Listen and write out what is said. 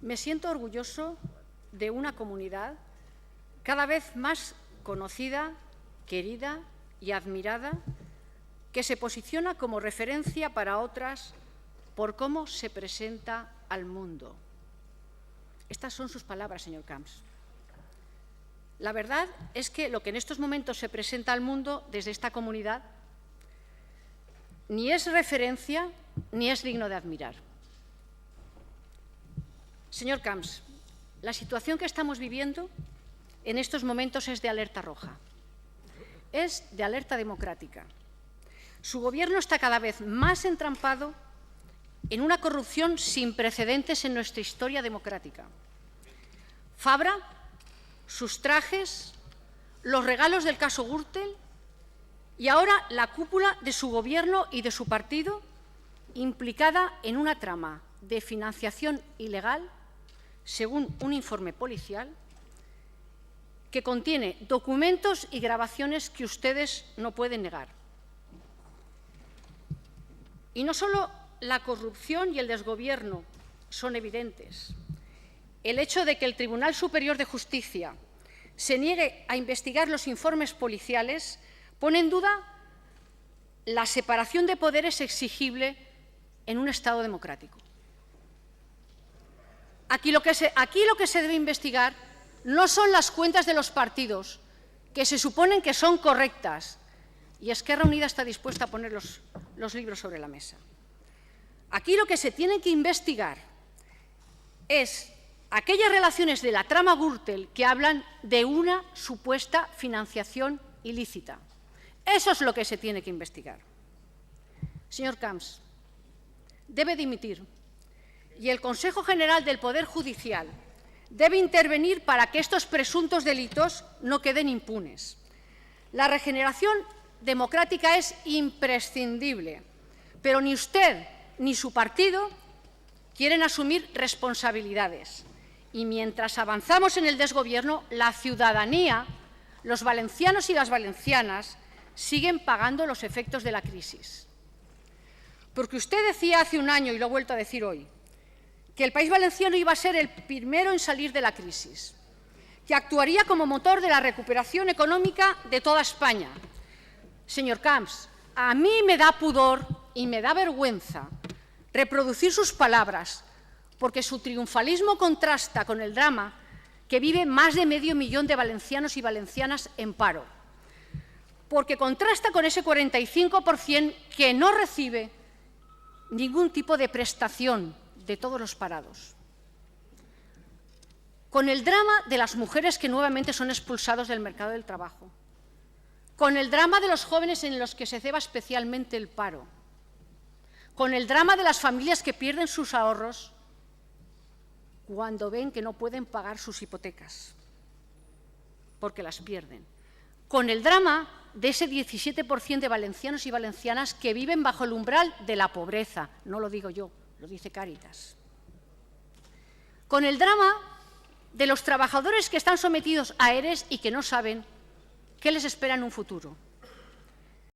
Me siento orgulloso de una comunidad cada vez más conocida, querida y admirada, que se posiciona como referencia para otras por cómo se presenta al mundo. Estas son sus palabras, señor Camps. La verdad es que lo que en estos momentos se presenta al mundo desde esta comunidad ni es referencia ni es digno de admirar. Señor Camps, la situación que estamos viviendo en estos momentos es de alerta roja, es de alerta democrática. Su gobierno está cada vez más entrampado en una corrupción sin precedentes en nuestra historia democrática. Fabra, sus trajes, los regalos del caso Gürtel y ahora la cúpula de su gobierno y de su partido implicada en una trama de financiación ilegal, según un informe policial, que contiene documentos y grabaciones que ustedes no pueden negar. Y no solo la corrupción y el desgobierno son evidentes. El hecho de que el Tribunal Superior de Justicia se niegue a investigar los informes policiales pone en duda la separación de poderes exigible en un Estado democrático. Aquí lo que se debe investigar no son las cuentas de los partidos, que se suponen que son correctas, y Esquerra Unida está dispuesta a poner los libros sobre la mesa. Aquí lo que se tiene que investigar es aquellas relaciones de la trama Gürtel que hablan de una supuesta financiación ilícita. Eso es lo que se tiene que investigar. Señor Camps, debe dimitir y el Consejo General del Poder Judicial debe intervenir para que estos presuntos delitos no queden impunes. La regeneración democrática es imprescindible, pero ni usted ni su partido quieren asumir responsabilidades. Y mientras avanzamos en el desgobierno, la ciudadanía, los valencianos y las valencianas, siguen pagando los efectos de la crisis. Porque usted decía hace un año, y lo ha vuelto a decir hoy, que el País Valenciano iba a ser el primero en salir de la crisis, que actuaría como motor de la recuperación económica de toda España. Señor Camps, a mí me da pudor y me da vergüenza reproducir sus palabras, porque su triunfalismo contrasta con el drama que vive más de medio millón de valencianos y valencianas en paro, porque contrasta con ese 45% que no recibe ningún tipo de prestación de todos los parados, con el drama de las mujeres que nuevamente son expulsados del mercado del trabajo, con el drama de los jóvenes en los que se ceba especialmente el paro, con el drama de las familias que pierden sus ahorros cuando ven que no pueden pagar sus hipotecas, porque las pierden, con el drama de ese 17% de valencianos y valencianas que viven bajo el umbral de la pobreza, no lo digo yo, lo dice Cáritas, con el drama de los trabajadores que están sometidos a ERES y que no saben qué les espera en un futuro.